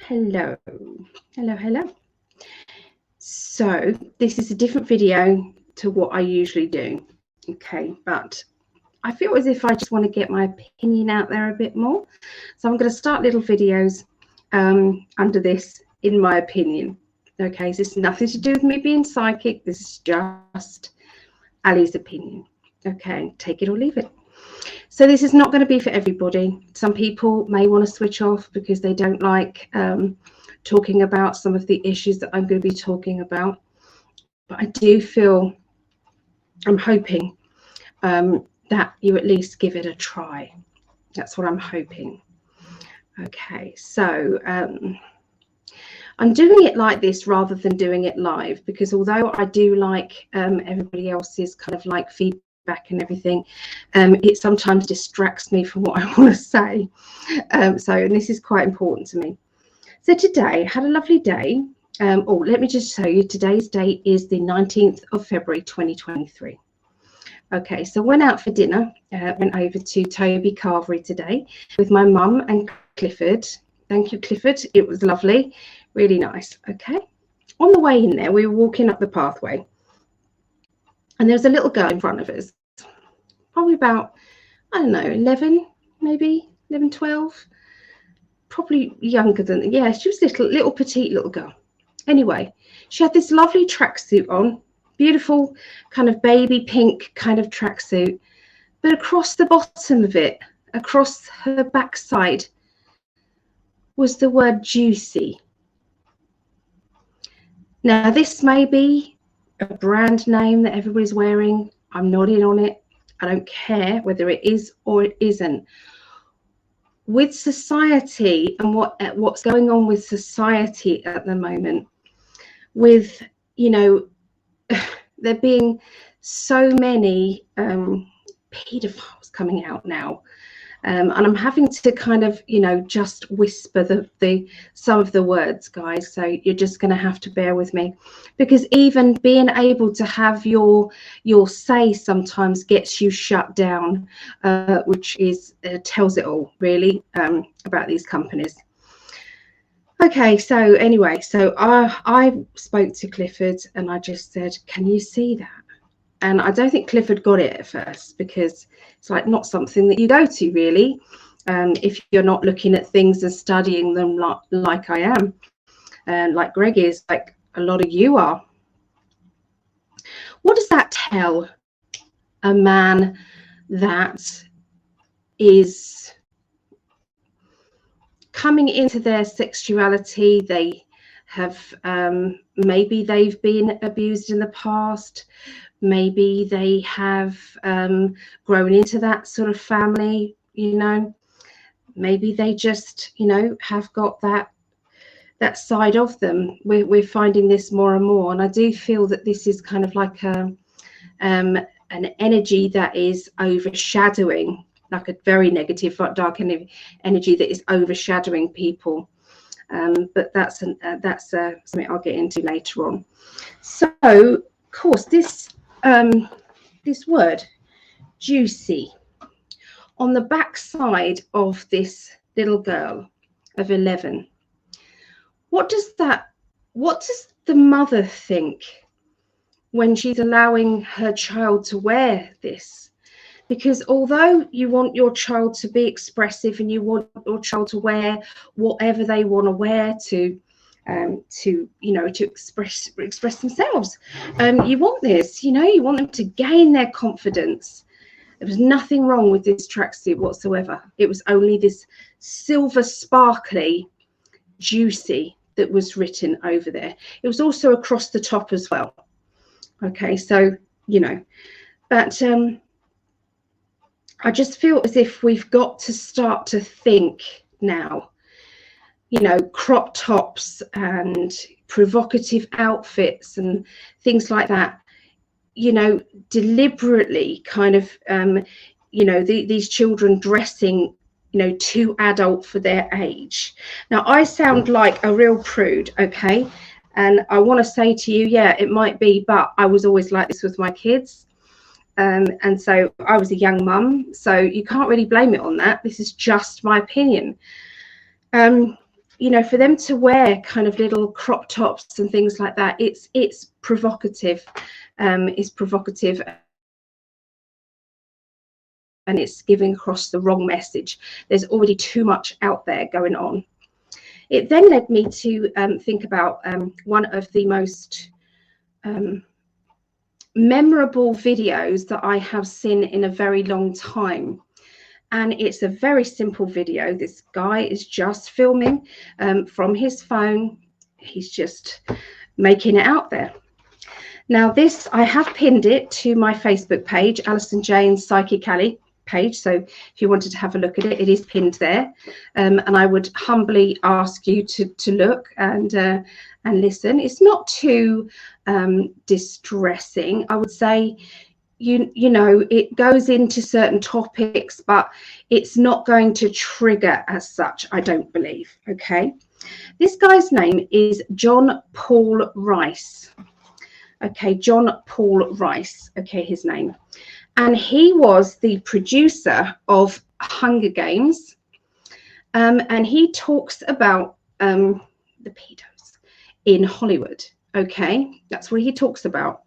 Hello. Hello. So this is a different video to what I usually do. Okay, but I feel as if I just want to get my opinion out there a bit more. So I'm going to start little videos under this, in my opinion. Okay, so this is nothing to do with me being psychic. This is just Ali's opinion. Okay, take it or leave it. So this is not going to be for everybody. Some people may want to switch off because they don't like talking about some of the issues that I'm going to be talking about. But I do feel, I'm hoping that you at least give it a try. That's what I'm hoping. Okay, so I'm doing it like this rather than doing it live, because although I do like everybody else's kind of like feedback and everything, it sometimes distracts me from what I want to say. And this is quite important to me. So today I had a lovely day. Let me just show you, today's date is the 19th of February 2023. Okay, so went out for dinner, went over to Toby Carvery today with my mum and Clifford. Thank you, Clifford. It was lovely, really nice. Okay, on the way in there, we were walking up the pathway, and there was a little girl in front of us, probably about, I don't know, 11, maybe 11, 12, probably younger than, yeah, she was little petite little girl. Anyway, she had this lovely tracksuit on, beautiful kind of baby pink kind of tracksuit, but across the bottom of it, across her backside, was the word juicy. Now, this may be a brand name that everybody's wearing. I'm not in on it. I don't care whether it is or it isn't. With society and what's going on with society at the moment, with, you know, there being so many paedophiles coming out now, and I'm having to kind of, you know, just whisper the some of the words, guys, so you're just going to have to bear with me, because even being able to have your say sometimes gets you shut down, which is tells it all really about these companies. Okay, so anyway, so I spoke to Clifford and I just said, can you see that? And I don't think Clifford got it at first, because it's like not something that you go to really, if you're not looking at things and studying them like I am, and like Greg is, like a lot of you are. What does that tell a man that is coming into their sexuality? They have maybe they've been abused in the past, maybe they have grown into that sort of family, you know, maybe they just, you know, have got that side of them. We're finding this more and more, and I do feel that this is kind of like an energy that is overshadowing, like a very negative, dark energy that is overshadowing people. But that's something I'll get into later on. So, of course, this word, juicy, on the back side of this little girl of 11. What does the mother think when she's allowing her child to wear this? Because although you want your child to be expressive and you want your child to wear whatever they want to wear to you know, to express themselves, you want this, you know, you want them to gain their confidence. There was nothing wrong with this tracksuit whatsoever. It was only this silver sparkly juicy that was written over there. It was also across the top as well. Okay, so, you know, but I just feel as if we've got to start to think now, you know, crop tops and provocative outfits and things like that, you know, deliberately kind of, you know, these children dressing, you know, too adult for their age. Now, I sound like a real prude, okay? And I want to say to you, yeah, it might be, but I was always like this with my kids. And so I was a young mum, so you can't really blame it on that. This is just my opinion. You you know, for them to wear kind of little crop tops and things like that, it's provocative. It's provocative, and it's giving across the wrong message. There's already too much out there going on. It then led me to think about one of the most memorable videos that I have seen in a very long time. And it's a very simple video. This guy is just filming from his phone. He's just making it out there. Now this, I have pinned it to my Facebook page, Alison Jane's Psychic Ally page. So if you wanted to have a look at it, it is pinned there. And I would humbly ask you to look and listen. It's not too distressing, I would say. You know, it goes into certain topics, but it's not going to trigger as such, I don't believe. Okay, this guy's name is John Paul Rice. Okay, John Paul Rice. Okay, his name. And he was the producer of Hunger Games. And he talks about the pedos in Hollywood. Okay, that's what he talks about.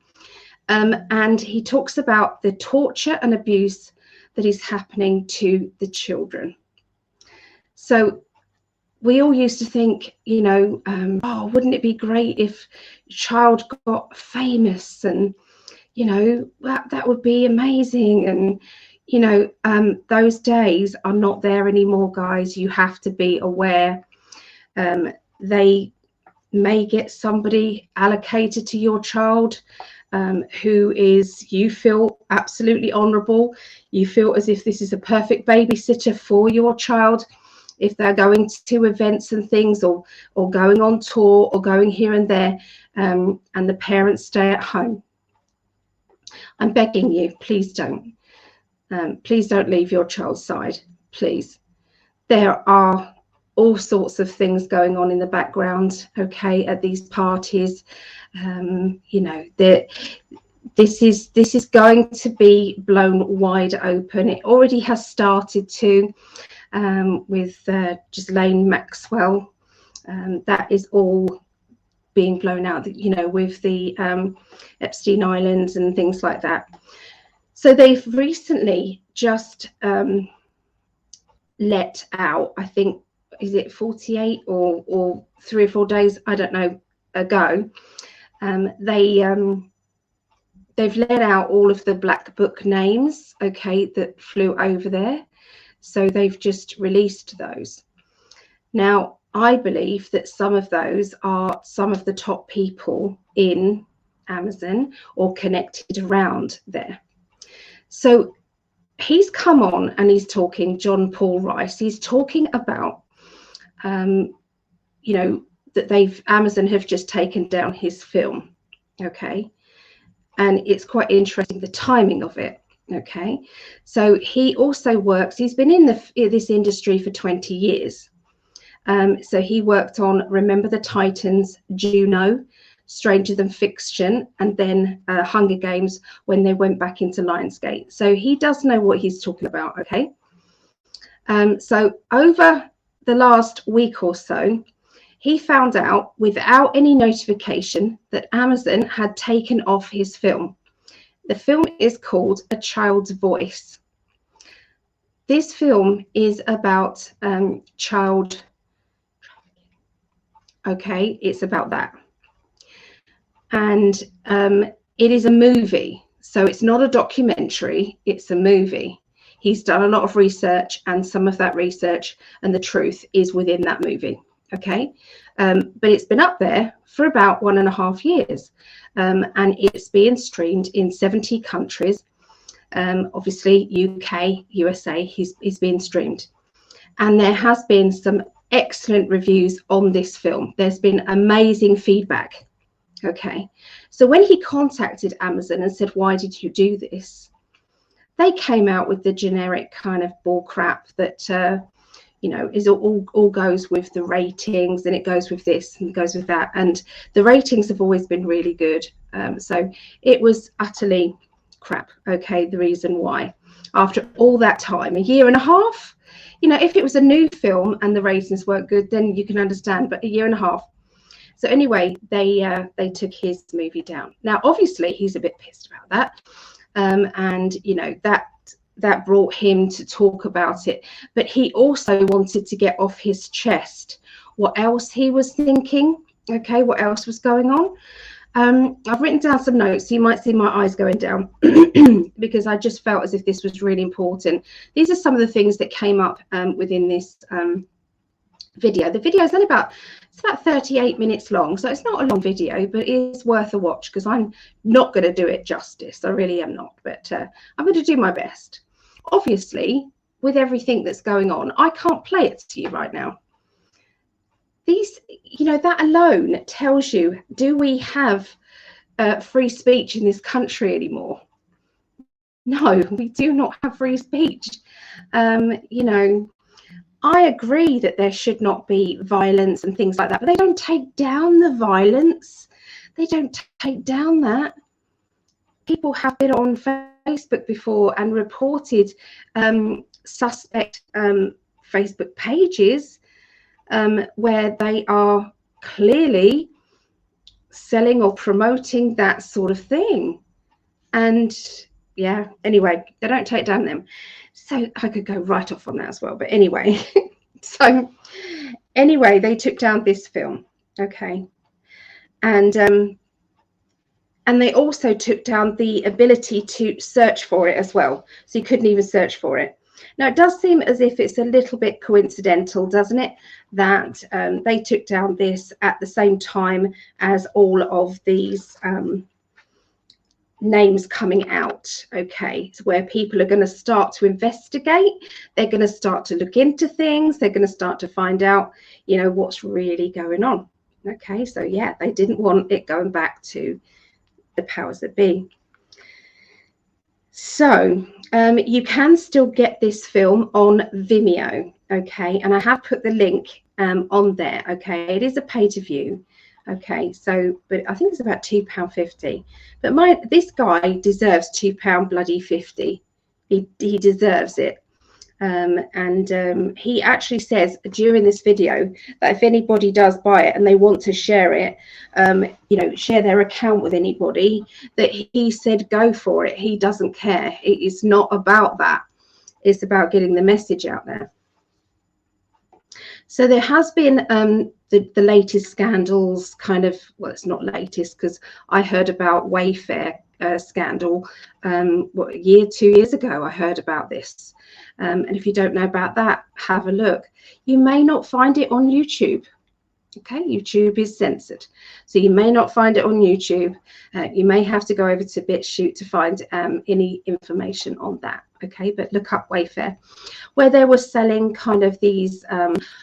And he talks about the torture and abuse that is happening to the children. So we all used to think, you know, oh, wouldn't it be great if a child got famous, and, you know, that would be amazing. And, you know, those days are not there anymore, guys. You have to be aware. They may get somebody allocated to your child who is, you feel absolutely honorable. You feel as if this is a perfect babysitter for your child. If they're going to events and things, or going on tour, or going here and there, and the parents stay at home, I'm begging you, please don't. Please don't leave your child's side, please. There are all sorts of things going on in the background, okay, at these parties. You know, this is going to be blown wide open. It already has started to, with Ghislaine Maxwell. That is all being blown out, you know, with the Epstein Islands and things like that. So they've recently just let out, I think, is it 48 or 3 or 4 days, I don't know, ago, they've let out all of the black book names, okay, that flew over there. So they've just released those. Now, I believe that some of those are some of the top people in Amazon or connected around there. So he's come on and he's talking, John Paul Rice, he's talking about, you know, that Amazon have just taken down his film, okay? And it's quite interesting, the timing of it, okay? So he also works, he's been in this industry for 20 years. So he worked on Remember the Titans, Juno, Stranger Than Fiction, and then Hunger Games when they went back into Lionsgate. So he does know what he's talking about, okay? So over the last week or so, he found out without any notification that Amazon had taken off his film. The film is called A Child's Voice. This film is about child, okay, it's about that. And it is a movie, so it's not a documentary, it's a movie. He's done a lot of research, and some of that research and the truth is within that movie, okay? But it's been up there for about 1.5 years, and it's being streamed in 70 countries. Obviously, UK, USA, he's being streamed. And there has been some excellent reviews on this film. There's been amazing feedback. Okay, so when he contacted Amazon and said, why did you do this? They came out with the generic kind of bull crap that, you know, is all goes with the ratings, and it goes with this and it goes with that. And the ratings have always been really good. So it was utterly crap. Okay, the reason why. after all that time, a year and a half. You know, if it was a new film and the ratings weren't good, then you can understand, but a year and a half. So anyway, they took his movie down. Now, obviously, he's a bit pissed about that. And, you know, that brought him to talk about it. But he also wanted to get off his chest what else he was thinking, okay, what else was going on. I've written down some notes, so you might see my eyes going down because I just felt as if this was really important. These are some of the things that came up within this video. The video is only about 38 minutes long, so it's not a long video, but it is worth a watch because I'm not going to do it justice. I really am not, but I'm going to do my best. Obviously, with everything that's going on, I can't play it to you right now. These, you know, that alone tells you, do we have free speech in this country anymore? No, we do not have free speech. You know, I agree that there should not be violence and things like that, but they don't take down the violence. They don't take down that. People have been on Facebook before and reported suspect Facebook pages where they are clearly selling or promoting that sort of thing. And yeah, anyway, they don't take down them. So I could go right off on that as well. But anyway, so anyway, they took down this film. Okay. And they also took down the ability to search for it as well. So you couldn't even search for it. Now, it does seem as if it's a little bit coincidental, doesn't it, that they took down this at the same time as all of these names coming out. Okay, so where people are going to start to investigate, they're going to start to look into things, they're going to start to find out, you know, what's really going on. Okay, so yeah, they didn't want it going back to the powers that be. So you can still get this film on Vimeo, okay, and I have put the link on there. Okay, it is a pay to view. Okay, so but I think it's about £2.50. But this guy deserves £2.50. He deserves it. He actually says during this video that if anybody does buy it and they want to share it, you know, share their account with anybody, that he said go for it. He doesn't care. It is not about that. It's about getting the message out there. So there has been the latest scandals, kind of, well, it's not latest because I heard about Wayfair scandal what, a year, 2 years ago. I heard about this. And if you don't know about that, have a look. You may not find it on YouTube. Okay, YouTube is censored, so you may not find it on YouTube. You may have to go over to BitChute to find any information on that. Okay, but look up Wayfair, where they were selling kind of these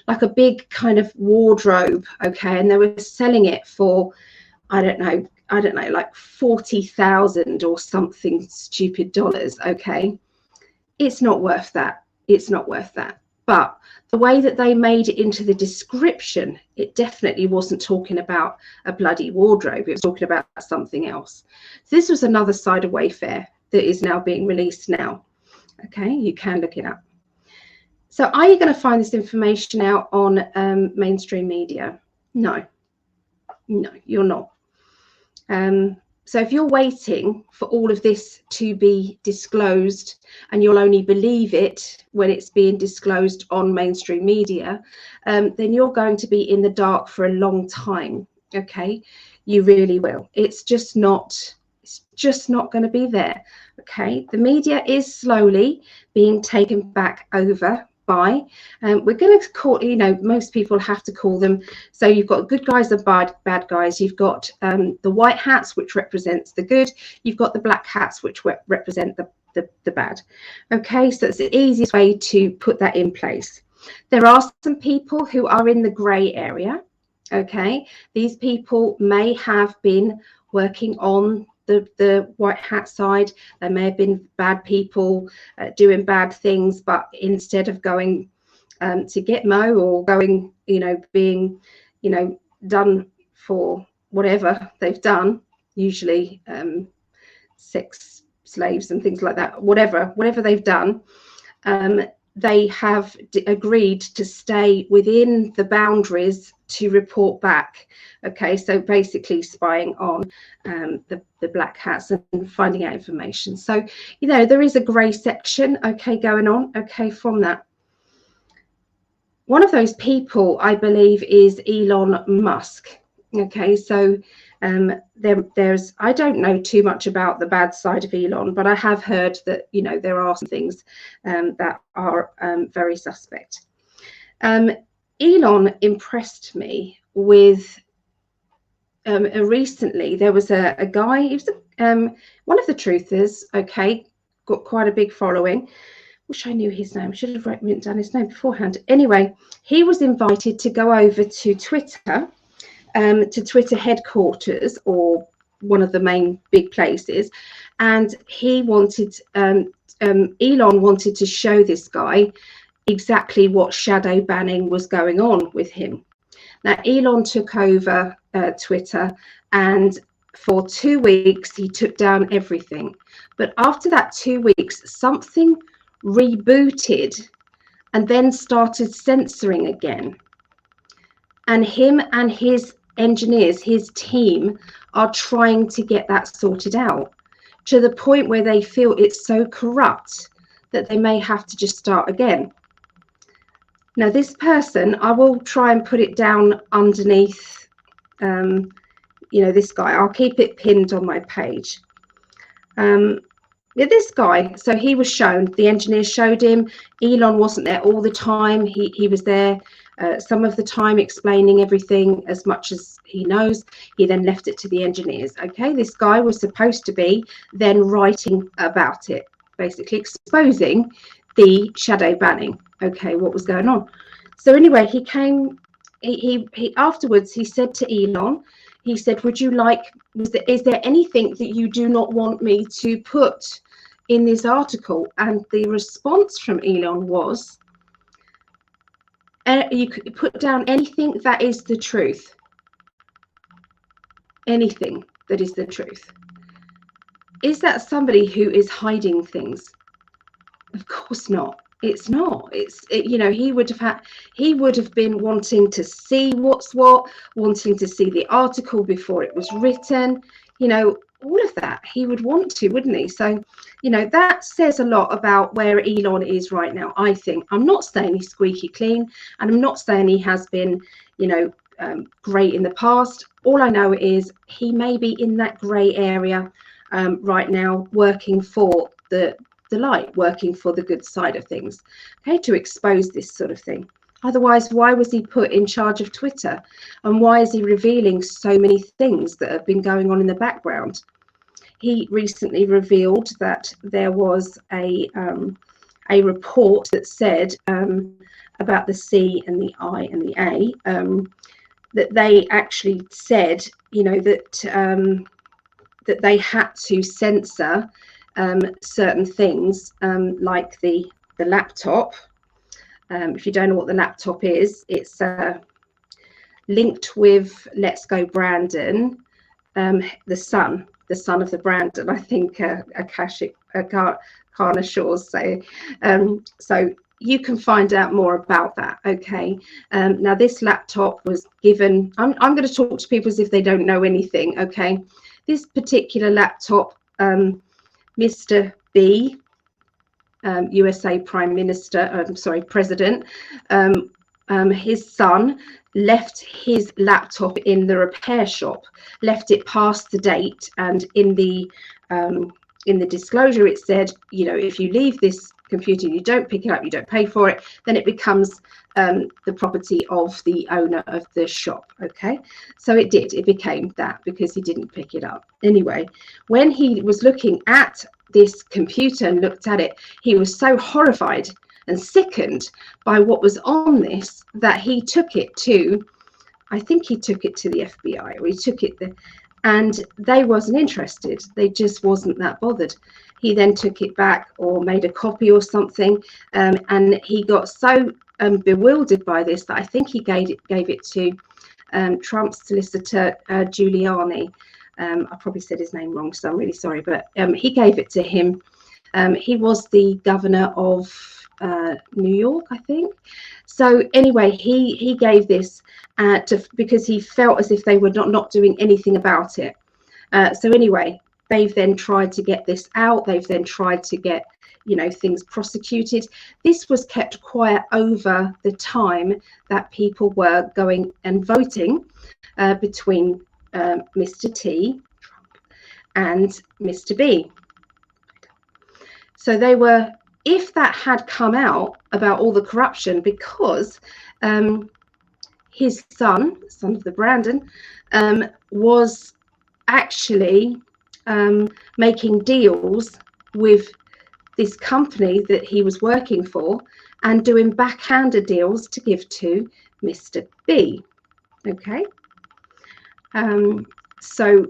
like a big kind of wardrobe. Okay, and they were selling it for, I don't know, like 40,000 or something stupid dollars. Okay, it's not worth that. It's not worth that. But the way that they made it into the description, it definitely wasn't talking about a bloody wardrobe. It was talking about something else. So this was another side of Wayfair that is now being released now. Okay, you can look it up. So are you going to find this information out on mainstream media? No, you're not. So if you're waiting for all of this to be disclosed and you'll only believe it when it's being disclosed on mainstream media, then you're going to be in the dark for a long time. Okay, you really will. It's just not going to be there. Okay, the media is slowly being taken back over by, we're going to call, you know, most people have to call them, so you've got good guys and bad guys. You've got the white hats, which represents the good. You've got the black hats, which represent the bad. Okay, so it's the easiest way to put that in place. There are some people who are in the grey area. Okay, these people may have been working on the white hat side. There may have been bad people doing bad things, but instead of going to Gitmo or going, you know, being, you know, done for whatever they've done, usually sex slaves and things like that, whatever they've done, they have agreed to stay within the boundaries to report back. Okay, so basically spying on the black hats and finding out information. So, you know, there is a grey section, okay, going on, okay, from that. One of those people, I believe, is Elon Musk. Okay, so there's, I don't know too much about the bad side of Elon, but I have heard that, you know, there are some things that are very suspect. Elon impressed me with recently. There was a guy, he was one of the truthers, okay, got quite a big following. Wish I knew his name. Should have written down his name beforehand. Anyway, he was invited to go over to Twitter headquarters, or one of the main big places, and he wanted Elon wanted to show this guy exactly what shadow banning was going on with him. Now, Elon took over Twitter, and for 2 weeks he took down everything. But after that 2 weeks, something rebooted and then started censoring again. And him and his engineers, his team, are trying to get that sorted out, to the point where they feel it's so corrupt that they may have to just start again. Now, this person, I will try and put it down underneath, you know, this guy. I'll keep it pinned on my page. Yeah, this guy, so he was shown, the engineers showed him. Elon wasn't there all the time. He was there some of the time explaining everything as much as he knows. He then left it to the engineers. Okay, this guy was supposed to be then writing about it, basically exposing the shadow banning. Okay, what was going on. So anyway, he came, he afterwards, he said to Elon, he said, would you like, is there anything that you do not want me to put in this article? And the response from Elon was, you could put down anything that is the truth. Anything that is the truth. Is that somebody who is hiding things? Of course not. It's not. You know, he would have been wanting to see what's what, wanting to see the article before it was written, you know, all of that he would want to, wouldn't he? So, you know, that says a lot about where Elon is right now, I think. I'm not saying he's squeaky clean, and I'm not saying he has been, you know, great in the past. All I know is he may be in that grey area right now, working for the light, working for the good side of things, okay, to expose this sort of thing. Otherwise, why was he put in charge of Twitter? And why is he revealing so many things that have been going on in the background? He recently revealed that there was a report that said about the C and the I and the A, that they actually said, you know, that that they had to censor certain things, like the laptop. If you don't know what the laptop is, it's linked with Let's Go Brandon, the son of the Brandon, I think, Akashic Carnosaurs. So you can find out more about that. Okay, now this laptop was given, I'm going to talk to people as if they don't know anything. Okay, this particular laptop, Mr. B, USA Prime Minister, President, his son left his laptop in the repair shop, left it past the date, and in the disclosure it said, you know, if you leave this computer, you don't pick it up, you don't pay for it, then it becomes the property of the owner of the shop. Okay, so it became that because he didn't pick it up. Anyway, when he was looking at this computer and looked at it, he was so horrified and sickened by what was on this that he took it to, I think he took it to the FBI, or he took it there, and they wasn't interested. They just wasn't that bothered. He then took it back or made a copy or something, and he got so bewildered by this that I think he gave it to Trump's solicitor, Giuliani. I probably said his name wrong, so I'm really sorry, but he gave it to him. He was the governor of New York, I think. So anyway, he gave this because he felt as if they were not doing anything about it. So anyway, they've then tried to get this out. They've then tried to get, things prosecuted. This was kept quiet over the time that people were going and voting between Mr. T, Trump, and Mr. B. So they were, if that had come out about all the corruption, because his son of the Brandon, was actually making deals with this company that he was working for and doing backhanded deals to give to Mr. B. Okay. So,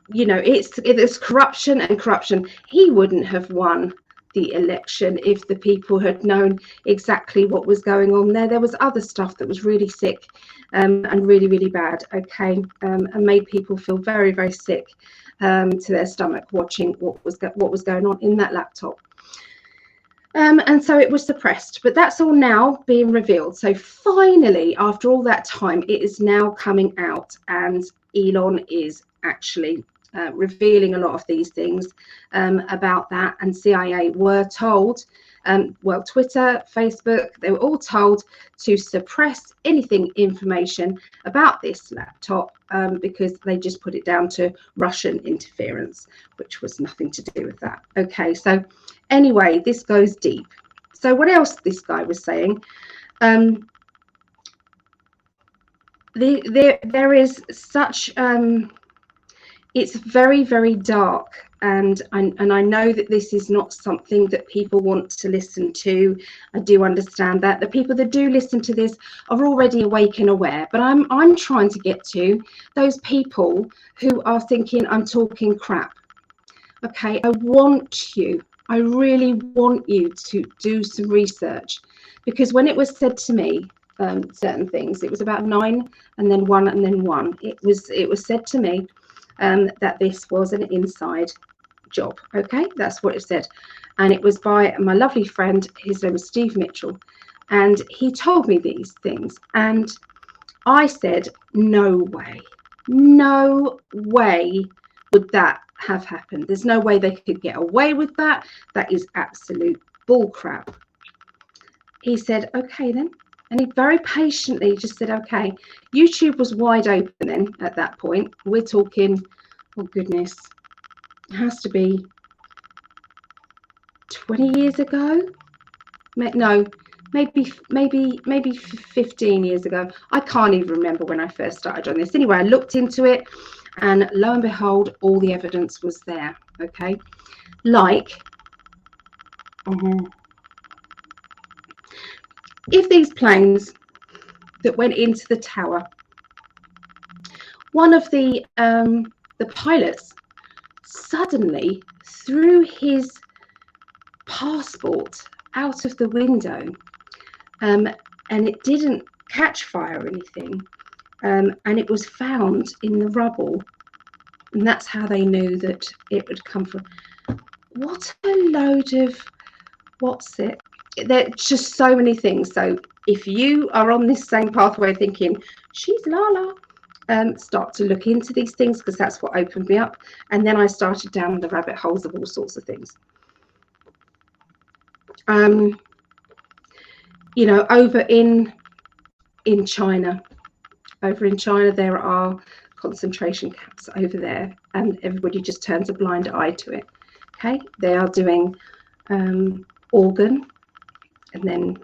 it's corruption and corruption. He wouldn't have won the election if the people had known exactly what was going on there. There was other stuff that was really sick and really, really bad, okay, and made people feel very, very sick to their stomach watching what was going on in that laptop. And so it was suppressed, but that's all now being revealed. So finally, after all that time, it is now coming out, and Elon is actually revealing a lot of these things about that. And CIA were told, Twitter, Facebook, they were all told to suppress information about this laptop because they just put it down to Russian interference, which was nothing to do with that. Okay, so anyway, this goes deep. So what else this guy was saying? There is such it's very, very dark, and I know that this is not something that people want to listen to. I do understand that the people that do listen to this are already awake and aware, but I'm trying to get to those people who are thinking I'm talking crap. Okay, I really want you to do some research, because when it was said to me, certain things, it was about 9 and then 1 and then 1. It was said to me that this was an inside job. Okay, that's what it said, and it was by my lovely friend. His name was Steve Mitchell, and he told me these things, and I said, no way would that have happened. There's no way they could get away with that. That is absolute bull crap. He said, okay then, and he very patiently just said, okay. YouTube was wide open then at that point. We're talking, oh goodness, it has to be 20 years ago. No, maybe 15 years ago. I can't even remember when I first started on this. Anyway, I looked into it, and lo and behold, all the evidence was there. Okay, like if these planes that went into the tower, one of the pilots suddenly threw his passport out of the window, and it didn't catch fire or anything, and it was found in the rubble, and that's how they knew that it would come from. What a load of there's just so many things. So if you are on this same pathway thinking she's Lala, start to look into these things, because that's what opened me up, and then I started down the rabbit holes of all sorts of things. Over in China, there are concentration camps over there, and everybody just turns a blind eye to it. Okay, they are doing organ, and then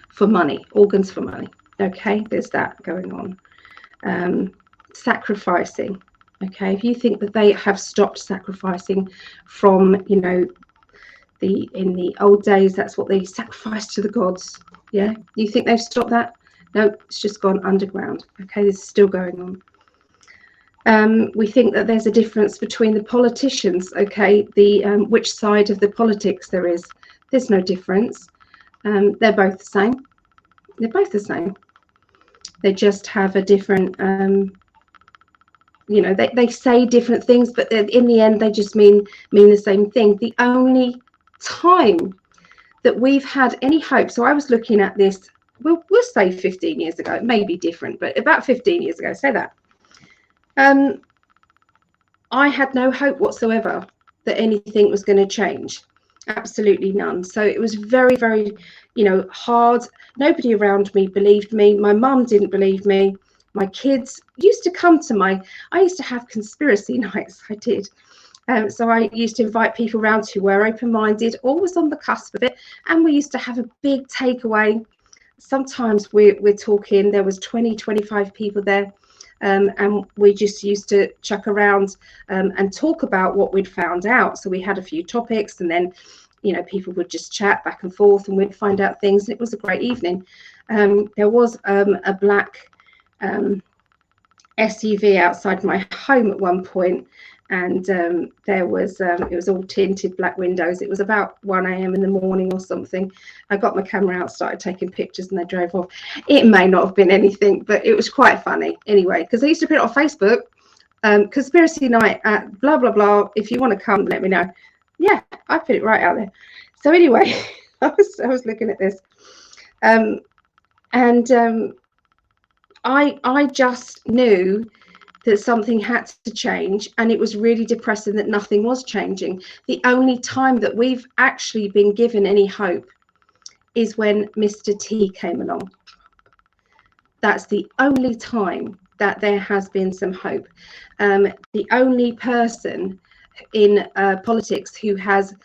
for money, organs for money. Okay, there's that going on. Sacrificing. Okay, if you think that they have stopped sacrificing from, in the old days, that's what they sacrificed to the gods. Yeah, you think they've stopped that? No, it's just gone underground. Okay, this is still going on. We think that there's a difference between the politicians. Okay, which side of the politics there is. There's no difference. They're both the same. They're both the same. They just have a different you know, they say different things, but in the end they just mean the same thing. The only time that we've had any hope, so I was looking at this, we'll say 15 years ago, it may be different, but about 15 years ago, say that, I had no hope whatsoever that anything was going to change. Absolutely none. So it was very, very, you know, hard. Nobody around me believed me. My mum didn't believe me. My kids used to come to I used to have conspiracy nights. I did. So I used to invite people around who were open-minded, always on the cusp of it. And we used to have a big takeaway. Sometimes we're talking, there was 20, 25 people there. And we just used to chuck around and talk about what we'd found out. So we had a few topics, and then, you know, people would just chat back and forth, and we'd find out things. And it was a great evening. There was a black SUV outside my home at one point, and there was it was all tinted, black windows. It was about 1 a.m. in the morning or something. I got my camera out, started taking pictures, and they drove off. It may not have been anything, but it was quite funny anyway, because I used to put it on Facebook, conspiracy night at blah blah blah. If you want to come, let me know. Yeah, I put it right out there. So anyway, I was looking at this, and I just knew that something had to change, and it was really depressing that nothing was changing. The only time that we've actually been given any hope is when Mr. T came along. That's the only time that there has been some hope. The only person in politics who has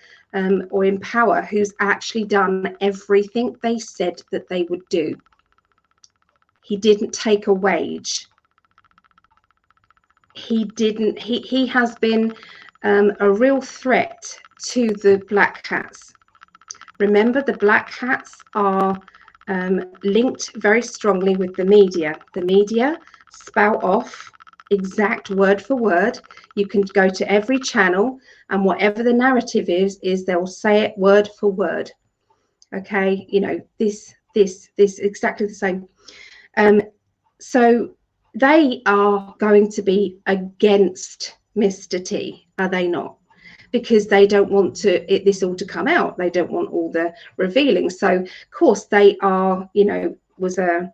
or in power who's actually done everything they said that they would do. He didn't take a wage. He has been a real threat to the black hats. Remember, the black hats are linked very strongly with the media. The media spout off exact word for word. You can go to every channel, and whatever the narrative is they'll say it word for word. Okay, you know, this exactly the same. So they are going to be against Mr. T, are they not? Because they don't want this all to come out. They don't want all the revealing. So, of course, they are, you know, was a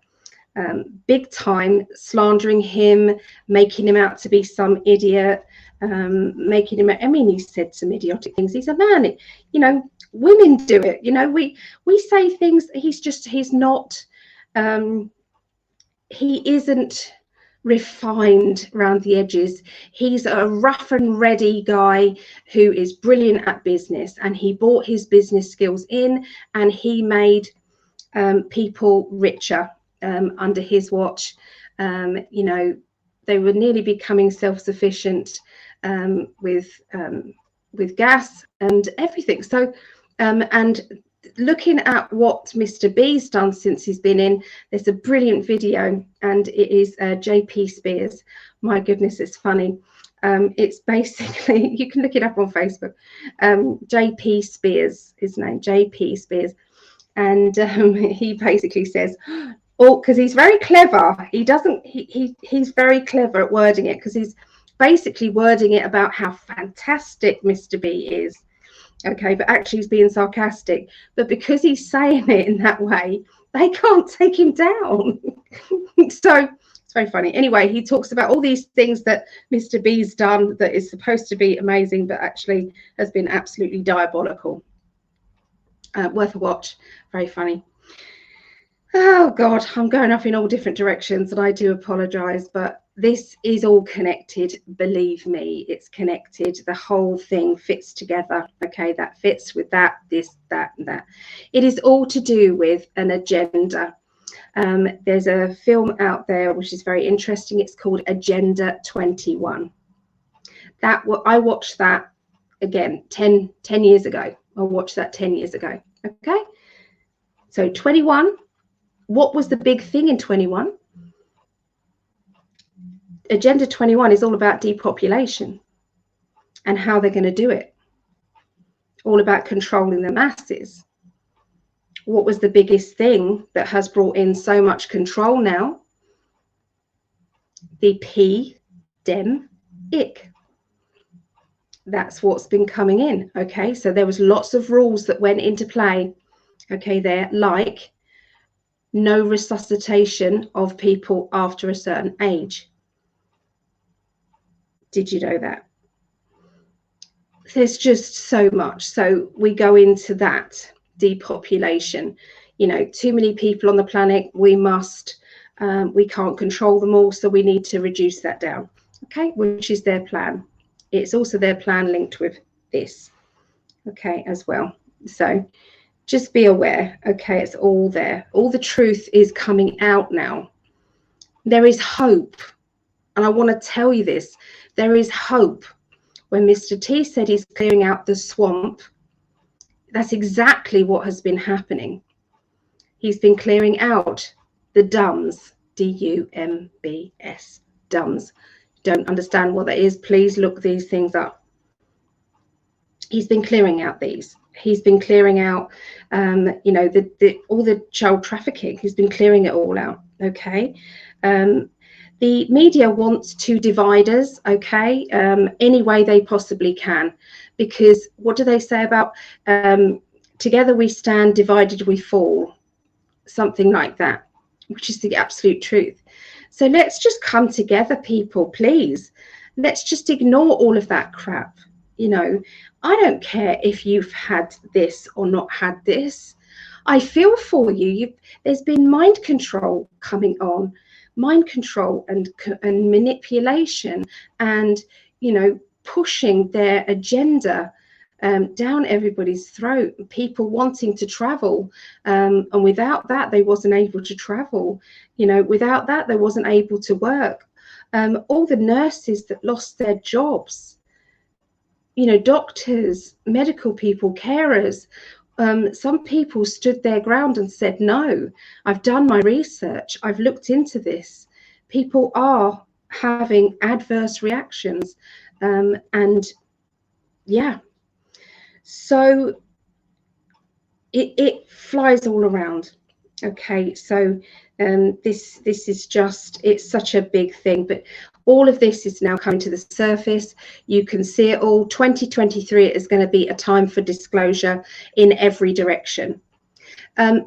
big time slandering him, making him out to be some idiot, making him, I mean, he said some idiotic things. He's a man, you know, women do it. You know, we say things, he's not, he isn't refined around the edges. He's a rough and ready guy who is brilliant at business, and he brought his business skills in, and he made people richer under his watch. You know, they were nearly becoming self-sufficient with gas and everything. So and looking at what Mr. B's done since he's been in, there's a brilliant video, and it is JP Spears. My goodness, it's funny. It's basically, you can look it up on Facebook. JP Spears, his name, JP Spears. And he basically says, oh, because he's very clever. He's very clever at wording it, because he's basically wording it about how fantastic Mr. B is. Okay, but actually he's being sarcastic. But because he's saying it in that way, they can't take him down. So it's very funny. Anyway, he talks about all these things that Mr. B's done that is supposed to be amazing, but actually has been absolutely diabolical. Worth a watch. Very funny. Oh God, I'm going off in all different directions, and I do apologize, but this is all connected. Believe me, it's connected. The whole thing fits together. Okay, that fits with that, this, that, and that. It is all to do with an agenda. There's a film out there which is very interesting. It's called Agenda 21. I watched that again 10 years ago. I watched that 10 years ago. Okay, so 21. What was the big thing in 21? Agenda 21 is all about depopulation and how they're going to do it. All about controlling the masses. What was the biggest thing that has brought in so much control now? The P STEM ick. That's what's been coming in. Okay, so there was lots of rules that went into play. Okay, there, like no resuscitation of people after a certain age. Did you know that? There's just so much. So we go into that depopulation. You know, too many people on the planet. We can't control them all, so we need to reduce that down. Okay, which is their plan. It's also their plan linked with this. Okay, as well. So just be aware. Okay, it's all there. All the truth is coming out now. There is hope. And I want to tell you this. There is hope. When Mr. T said he's clearing out the swamp, that's exactly what has been happening. He's been clearing out the dumbs, D-U-M-B-S, dumbs. Don't understand what that is, please look these things up. He's been clearing out these. He's been clearing out, you know, all the child trafficking. He's been clearing it all out, okay? The media wants to divide us, okay, any way they possibly can, because what do they say about together we stand, divided we fall, something like that, which is the absolute truth. So let's just come together, people, please. Let's just ignore all of that crap. You know, I don't care if you've had this or not had this. I feel for you. There's been mind control coming on. Mind control and manipulation and, you know, pushing their agenda down everybody's throat, people wanting to travel, and without that they wasn't able to travel, you know, without that they wasn't able to work. All the nurses that lost their jobs, you know, doctors, medical people, carers. Some people stood their ground and said, no, I've done my research. I've looked into this. People are having adverse reactions. And yeah, so it flies all around. Okay, so this is just, it's such a big thing, but all of this is now coming to the surface. You can see it all. 2023 is going to be a time for disclosure in every direction.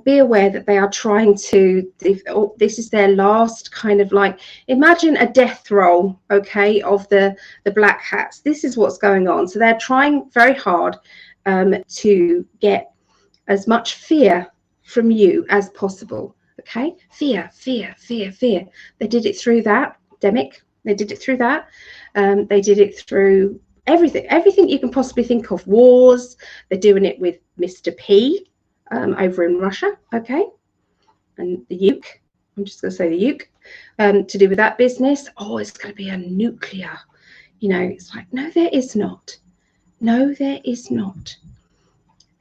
Be aware that they are trying to, this is their last kind of like, imagine a death roll, okay, of the black hats. This is what's going on. So they're trying very hard to get as much fear from you as possible. Okay, fear, fear, fear, fear. They did it through that demic. They did it through that. They did it through everything you can possibly think of. Wars. They're doing it with Mr. P over in Russia. Okay, and the Uke. I'm just going to say the Uke to do with that business. Oh, it's going to be a nuclear. You know, it's like, no, there is not. No, there is not.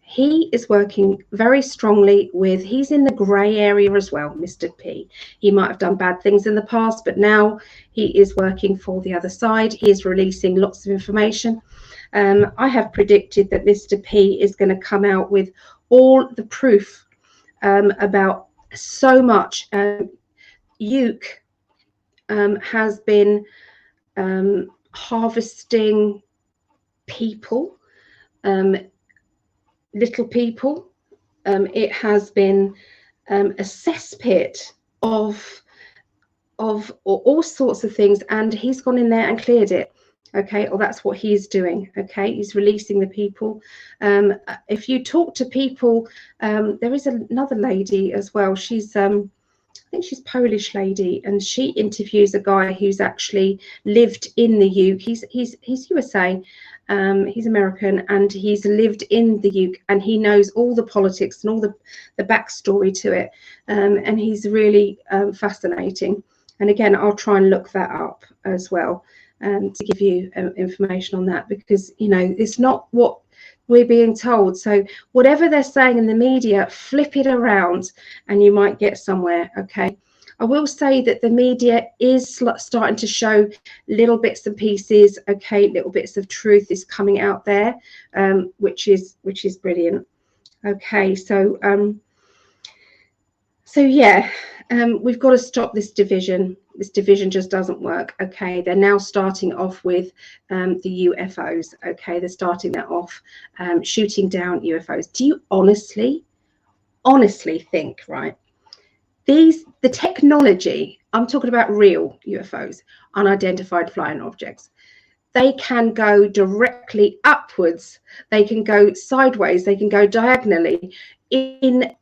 He is working very strongly with, he's in the grey area as well, Mr. P. He might have done bad things in the past, but now he is working for the other side. He is releasing lots of information. I have predicted that Mr. P is going to come out with all the proof about so much. Uke has been harvesting people, little people. It has been a cesspit of all sorts of things, and he's gone in there and cleared it. Okay, or that's what he's doing. Okay, he's releasing the people. If you talk to people, there is another lady as well. She's I think she's Polish lady, and she interviews a guy who's actually lived in the UK. He's USA. He's American, and he's lived in the UK, and he knows all the politics and all the backstory to it, and he's really fascinating. And again, I'll try and look that up as well to give you information on that, because, you know, it's not what we're being told. So whatever they're saying in the media, flip it around and you might get somewhere. Okay, I will say that the media is starting to show little bits and pieces. Okay, little bits of truth is coming out there, which is brilliant. Okay, so yeah, we've got to stop this division. This division just doesn't work. Okay, they're now starting off with the UFOs. Okay, they're starting that off, shooting down UFOs. Do you honestly think, right? The technology, I'm talking about real UFOs, unidentified flying objects. They can go directly upwards. They can go sideways. They can go diagonally in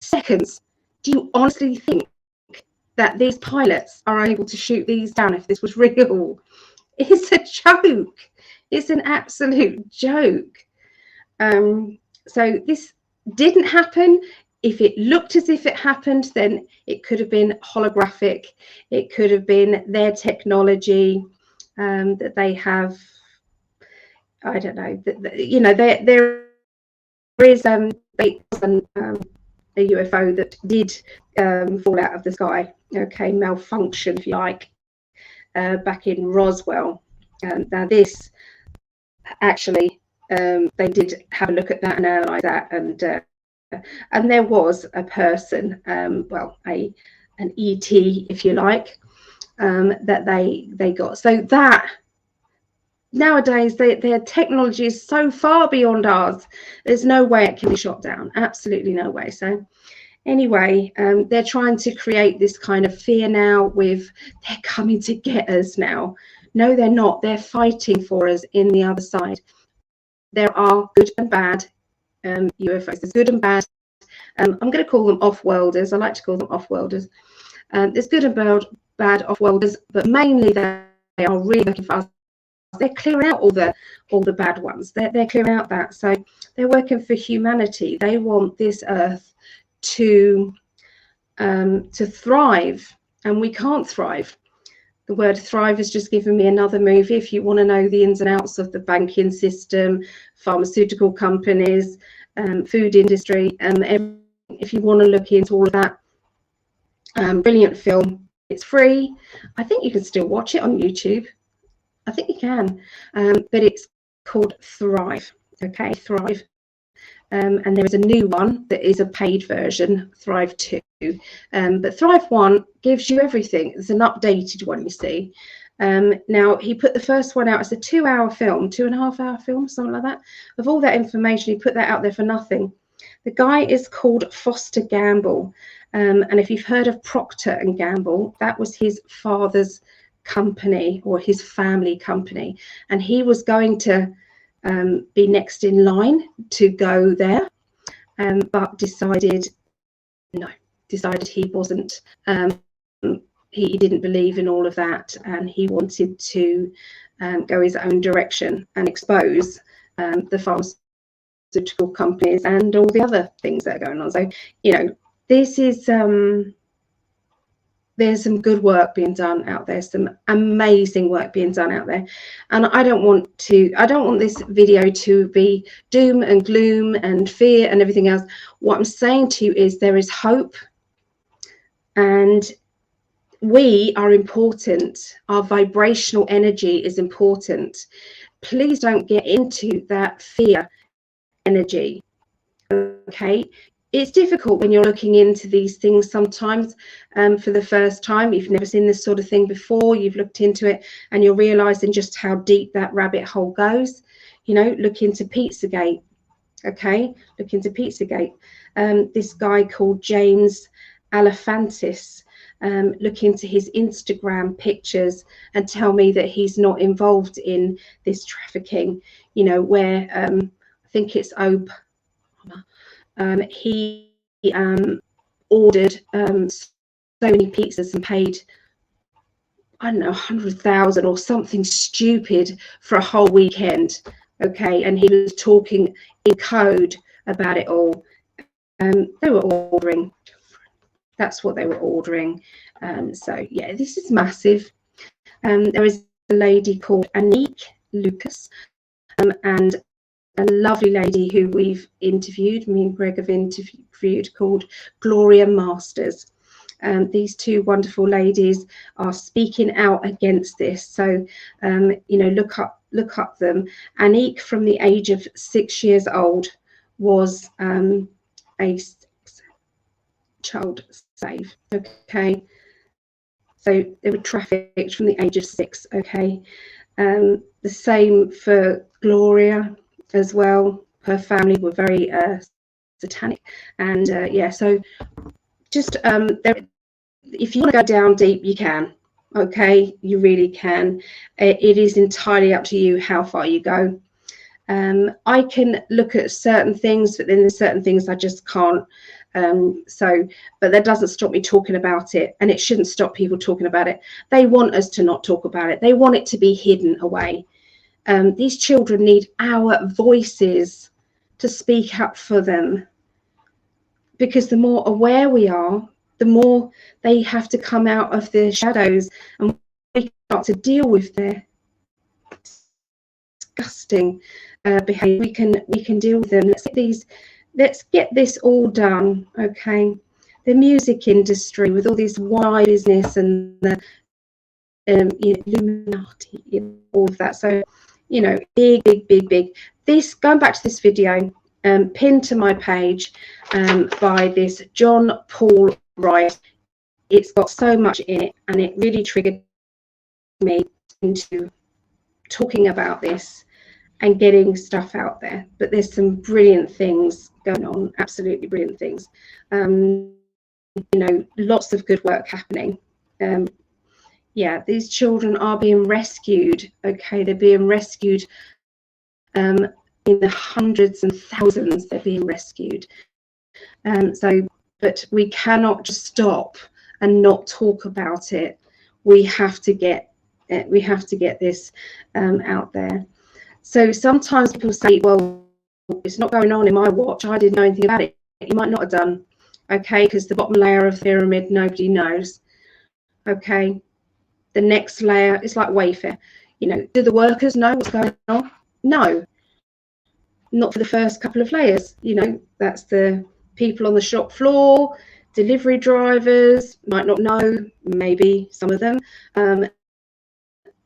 seconds. Do you honestly think that these pilots are able to shoot these down if this was real? It's a joke. It's an absolute joke. So this didn't happen. If it looked as if it happened, then it could have been holographic. It could have been their technology that they have. I don't know. You know, there is a UFO that did fall out of the sky. Okay, malfunction, if you like, back in Roswell. Now this actually, they did have a look at that and analyze that, and there was a person, well, an ET, if you like, that they got. So that nowadays their technology is so far beyond ours. There's no way it can be shot down. Absolutely no way. So anyway, they're trying to create this kind of fear now with they're coming to get us now. No, they're not. They're fighting for us in the other side. There are good and bad UFOs. There's good and bad. I'm going to call them off-worlders. I like to call them off-worlders. There's good and bad off-worlders, but mainly they are really looking for us. They're clearing out all the bad ones. They're clearing out that. So they're working for humanity. They want this earth to thrive, and we can't thrive. The word thrive has just given me another movie. If you want to know the ins and outs of the banking system, pharmaceutical companies, food industry, if you want to look into all of that, brilliant film. It's free. I think you can still watch it on YouTube. I think you can, but it's called Thrive. Okay, Thrive. And there is a new one that is a paid version, Thrive 2. But Thrive 1 gives you everything. It's an updated one, you see. Now, he put the first one out as a 2-hour film, 2.5-hour film, something like that. Of all that information, he put that out there for nothing. The guy is called Foster Gamble. And if you've heard of Procter and Gamble, that was his father's company or his family company. And he was going to be next in line to go there, but decided he wasn't, he didn't believe in all of that, and he wanted to go his own direction and expose the pharmaceutical companies and all the other things that are going on. So, you know, this is there's some good work being done out there, some amazing work being done out there. And I don't want this video to be doom and gloom and fear and everything else. What I'm saying to you is there is hope, and we are important. Our vibrational energy is important. Please don't get into that fear energy. Okay. It's difficult when you're looking into these things sometimes for the first time. You've never seen this sort of thing before. You've looked into it and you're realizing just how deep that rabbit hole goes. You know, look into Pizzagate. Okay, look into Pizzagate. This guy called James Alefantis, look into his Instagram pictures and tell me that he's not involved in this trafficking, you know, where I think it's Obama. He ordered so many pizzas and paid, I don't know, 100,000 or something stupid for a whole weekend. Okay, and he was talking in code about it all. They were ordering. That's what they were ordering. So yeah, this is massive. There is a lady called Anique Lucas, and a lovely lady who we've interviewed, me and Greg have interviewed, called Gloria Masters. These two wonderful ladies are speaking out against this. So, you know, look up them. Anique, from the age of 6 years old, was a child safe. Okay, so they were trafficked from the age of 6. Okay, the same for Gloria as well. Her family were very satanic, and yeah, so just if you want to go down deep, you can. Okay, you really can. It is entirely up to you how far you go. I can look at certain things, but then there's certain things I just can't. But that doesn't stop me talking about it, and it shouldn't stop people talking about it. They want us to not talk about it. They want it to be hidden away. These children need our voices to speak up for them, because the more aware we are, the more they have to come out of their shadows, and we start to deal with their disgusting behavior. We can deal with them. Let's get this all done. Okay, the music industry with all this wide business and the Illuminati, all of that. So, you know, big. This, going back to this video, pinned to my page by this John Paul Wright. It's got so much in it, and it really triggered me into talking about this and getting stuff out there. But there's some brilliant things going on, absolutely brilliant things. You know, lots of good work happening. Yeah, these children are being rescued. Okay, they're being rescued in the hundreds and thousands. They're being rescued. But we cannot just stop and not talk about it. We have to get this out there. So sometimes people say, well, it's not going on in my watch, I didn't know anything about it. You might not have done, okay, because the bottom layer of the pyramid, nobody knows. Okay, the next layer is like Wayfair. You know, do the workers know what's going on? No, not for the first couple of layers. You know, that's the people on the shop floor, delivery drivers might not know, maybe some of them. You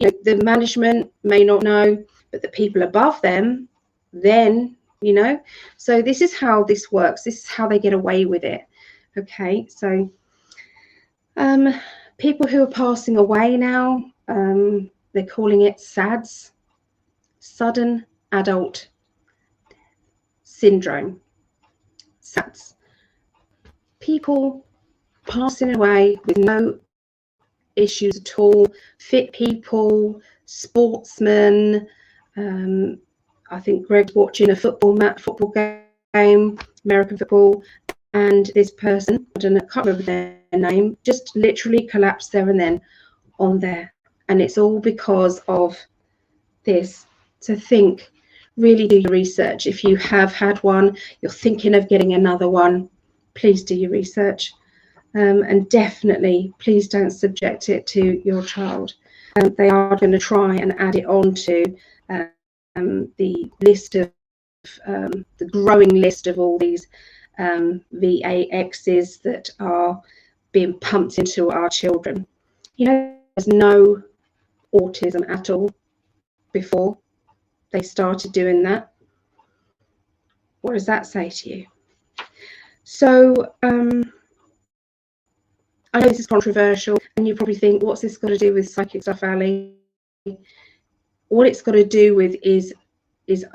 know, the management may not know, but the people above them, then, you know. So this is how this works. This is how they get away with it. Okay, so people who are passing away now, they're calling it SADS, sudden adult syndrome. SADS. People passing away with no issues at all, fit people, sportsmen. I think Greg's watching a football game, American football, and this person, I can't remember their name, just literally collapsed there and then on there. And it's all because of this. So think, really do your research. If you have had one, you're thinking of getting another one, please do your research. And definitely, please don't subject it to your child. They are going to try and add it on to the list of the growing list of all these VAXs that are being pumped into our children. You know, there's no autism at all before they started doing that. What does that say to you? So I know this is controversial, and you probably think, what's this got to do with psychic stuff, Ali? What it's got to do with is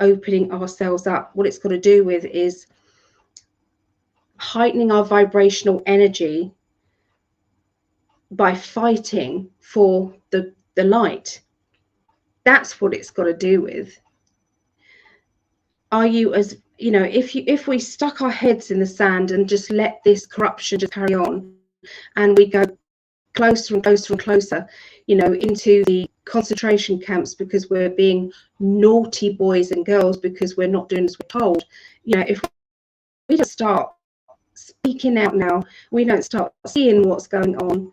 opening ourselves up. What it's got to do with is heightening our vibrational energy by fighting for the light. That's what it's got to do with. Are you, as you know, if we stuck our heads in the sand and just let this corruption just carry on, and we go closer and closer and closer, you know, into the concentration camps because we're being naughty boys and girls because we're not doing as we're told. You know, if we don't start speaking out now, we don't start seeing what's going on,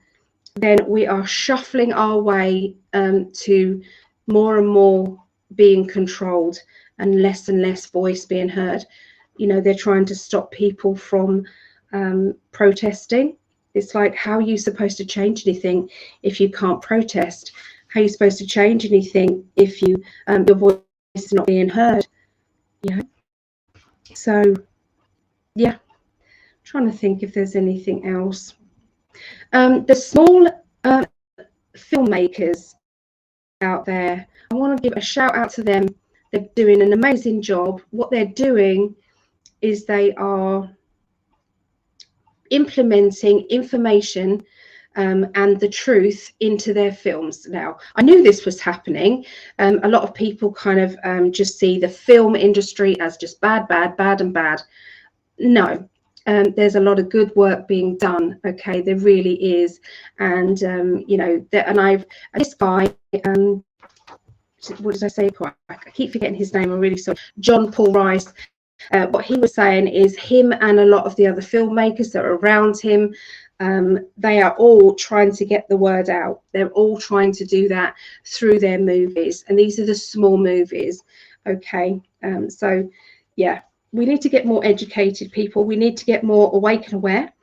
then we are shuffling our way to more and more being controlled and less voice being heard. You know, they're trying to stop people from protesting. It's like, how are you supposed to change anything if you can't protest? How are you supposed to change anything if you your voice is not being heard? You know. So, yeah, Trying to think if there's anything else. The small filmmakers out there, I want to give a shout out to them. They're doing an amazing job. What they're doing is they are implementing information and the truth into their films. Now, I knew this was happening. A lot of people kind of just see the film industry as just bad, and bad. No, there's a lot of good work being done. Okay, there really is. And you know, and this guy, what did I say? I keep forgetting his name. I'm really sorry. John Paul Rice. What he was saying is him and a lot of the other filmmakers that are around him, they are all trying to get the word out. They're all trying to do that through their movies, and these are the small movies. Okay, so yeah, we need to get more educated people. We need to get more awake and aware.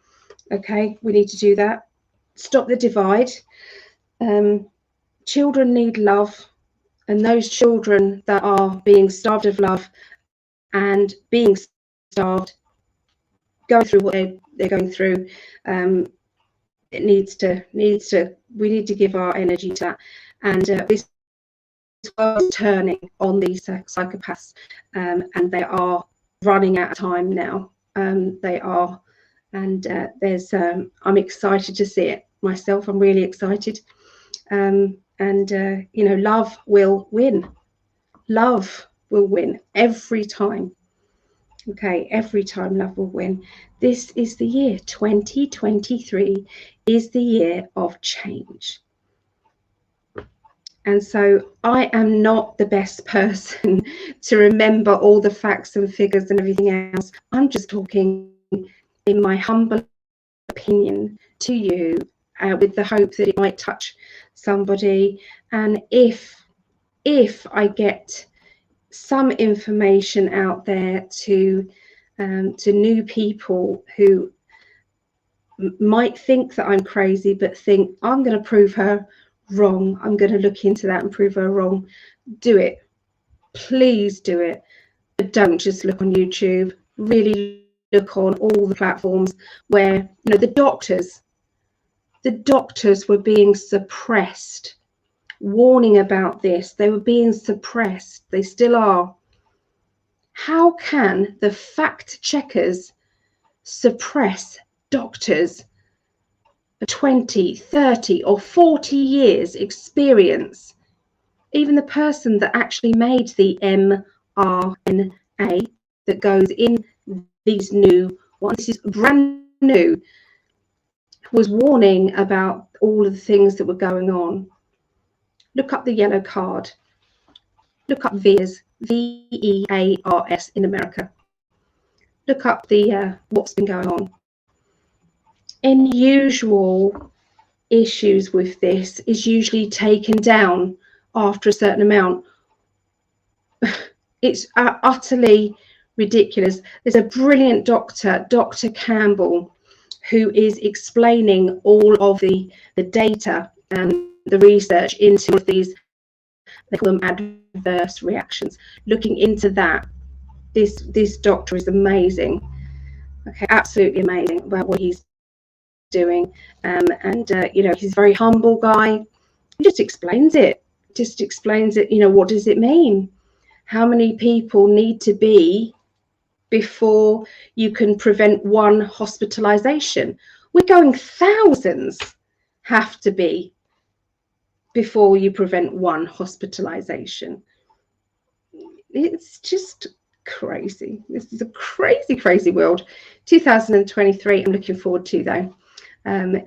Okay, we need to do that. Stop the divide. Children need love, and those children that are being starved of love and being starved, going through what they're going through, it needs to we need to give our energy to that. And this world is turning on these psychopaths, and they are running out of time now. They are, and there's I'm excited to see it myself. I'm really excited. And you know, love will win. Love will win every time. Okay, every time love will win. This is the year 2023 is the year of change. And so I am not the best person to remember all the facts and figures and everything else. I'm just talking in my humble opinion to you, with the hope that it might touch somebody. And if I get some information out there to new people who might think that I'm crazy, but think I'm going to prove her wrong, I'm going to look into that and prove her wrong, do it. Please do it. But don't just look on YouTube. Really look on all the platforms where, you know, the doctors were being suppressed, warning about this. They were being suppressed. They still are. How can the fact checkers suppress doctors 20, 30 or 40 years experience? Even the person that actually made the mRNA that goes in these new ones, this is brand new, was warning about all of the things that were going on. Look up the yellow card. Look up VEARS, VEARS in America. Look up the what's been going on. Unusual issues with this is usually taken down after a certain amount. It's utterly ridiculous. There's a brilliant doctor, Dr. Campbell, who is explaining all of the data and the research into these, they call them adverse reactions. Looking into that, this doctor is amazing. Okay, absolutely amazing about what he's doing. You know, he's a very humble guy. He just explains it. You know, what does it mean? How many people need to be before you can prevent one hospitalization? We're going thousands have to be before you prevent one hospitalization. It's just crazy. This is a crazy world. 2023, I'm looking forward to, though.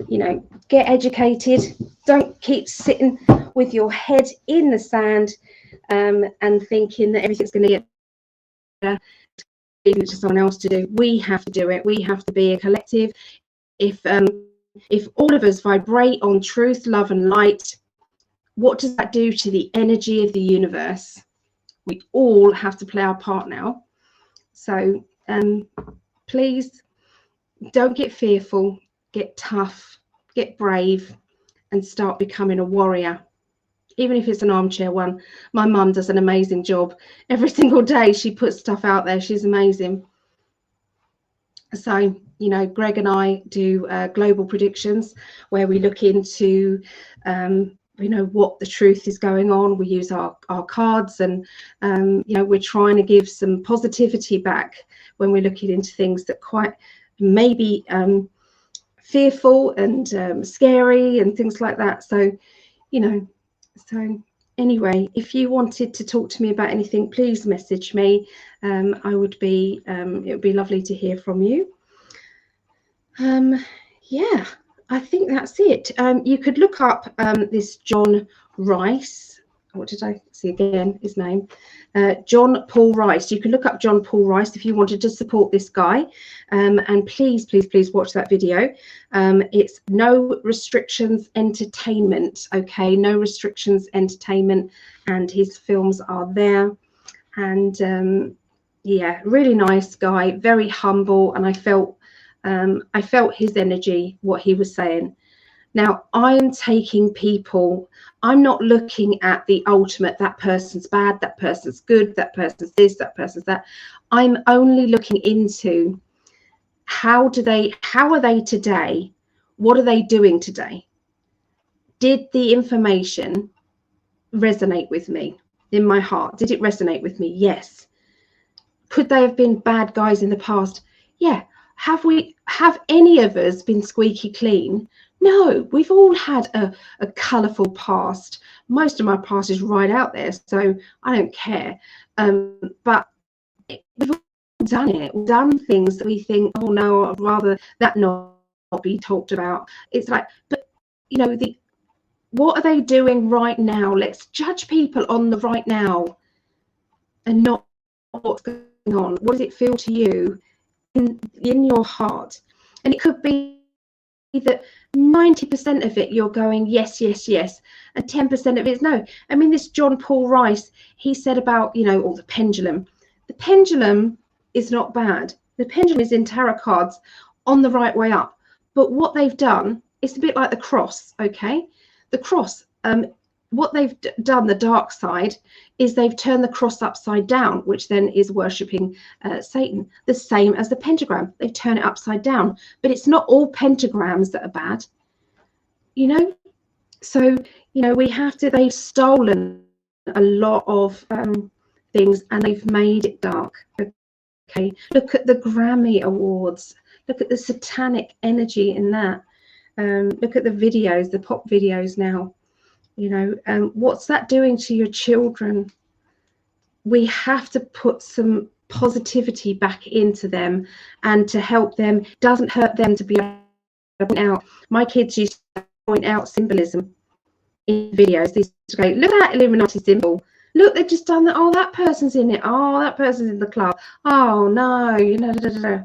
You know, get educated. Don't keep sitting with your head in the sand and thinking that everything's going to get better, leaving it to someone else to do. We have to do it. We have to be a collective. If all of us vibrate on truth, love and light, what does that do to the energy of the universe? We all have to play our part now. So please don't get fearful, get tough, get brave, and start becoming a warrior. Even if it's an armchair one. My mum does an amazing job. Every single day she puts stuff out there. She's amazing. So, you know, Greg and I do global predictions, where we look into, you know, what the truth is going on. We use our cards, and, you know, we're trying to give some positivity back when we're looking into things that quite maybe fearful and scary and things like that. So, you know, so anyway, if you wanted to talk to me about anything, please message me. I would be, it would be lovely to hear from you. Yeah, I think that's it. You could look up this John Rice. What did I see again? His name, John Paul Rice. You can look up John Paul Rice if you wanted to support this guy. And please, please, please watch that video. It's No Restrictions Entertainment. Okay, No Restrictions Entertainment, and his films are there. And yeah, really nice guy, very humble, and I felt his energy, what he was saying. Now, I'm taking people, I'm not looking at the ultimate, that person's bad, that person's good, that person's this, that person's that. I'm only looking into how are they today? What are they doing today? Did the information resonate with me in my heart? Did it resonate with me? Yes. Could they have been bad guys in the past? Yeah. Have any of us been squeaky clean? No, we've all had a colourful past. Most of my past is right out there, so I don't care. But we've all done it. We've done things that we think, oh no, I'd rather that not be talked about. It's like, but you know, what are they doing right now? Let's judge people on the right now and not what's going on. What does it feel to you in your heart? And it could be that 90% of it you're going yes, yes, yes, and 10% of it is no. I mean, this John Paul Rice, he said about, you know, or the pendulum. The pendulum is not bad. The pendulum is in tarot cards on the right way up. But what they've done, it's a bit like the cross, okay? The cross, what they've done, the dark side, is they've turned the cross upside down, which then is worshipping Satan. The same as the pentagram, they turn it upside down. But it's not all pentagrams that are bad, you know. So, you know, they've stolen a lot of things and they've made it dark. Okay, look at the Grammy Awards. Look at the satanic energy in that. Look at the videos, the pop videos now. You know, what's that doing to your children? We have to put some positivity back into them and to help them. It doesn't hurt them to be able to point out. My kids used to point out symbolism in videos. They used to go, look at that Illuminati symbol. Look, they've just done that. Oh, that person's in it. Oh, that person's in the club. Oh, no, you know, That's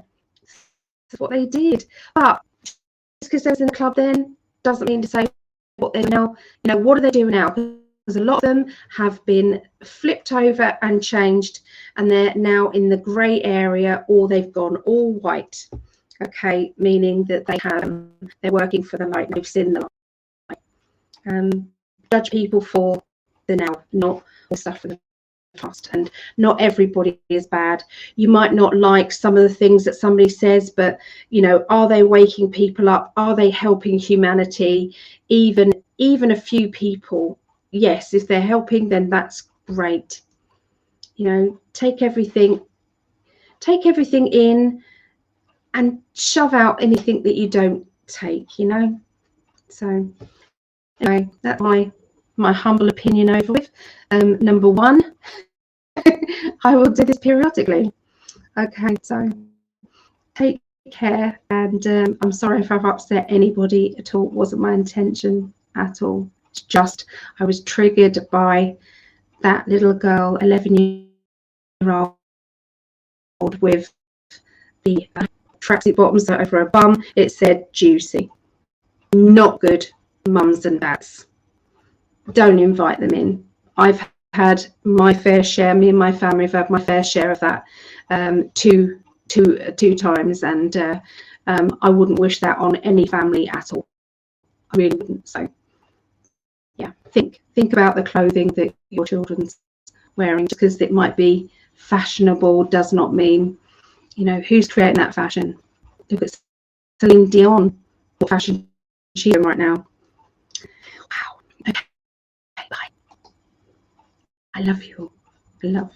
what they did. But just because they was in the club then doesn't mean to say what they're now, you know, what are they doing now? Because a lot of them have been flipped over and changed, and they're now in the grey area, or they've gone all white. Okay, meaning that they're working for the light, they've seen the light. Judge people for the now, not the stuff from the past. And not everybody is bad. You might not like some of the things that somebody says, but you know, are they waking people up? Are they helping humanity? Even a few people, yes, if they're helping, then that's great. You know, take everything in and shove out anything that you don't take, you know. So anyway, that's my humble opinion over with. Number one, I will do this periodically. Okay, so take care, and I'm sorry if I've upset anybody at all. It wasn't my intention at all. It's just I was triggered by that little girl, 11-year-old, with the tracksuit bottoms over her bum. It said juicy. Not good, mums and dads. Don't invite them in. I've had my fair share, me and my family have had my fair share of that two times, and I wouldn't wish that on any family at all. I really wouldn't. So yeah, think about the clothing that your children's wearing. Because it might be fashionable does not mean, you know, who's creating that fashion. Look at Celine Dion, what fashion she's in right now. Wow. Okay, bye. I love you all. I love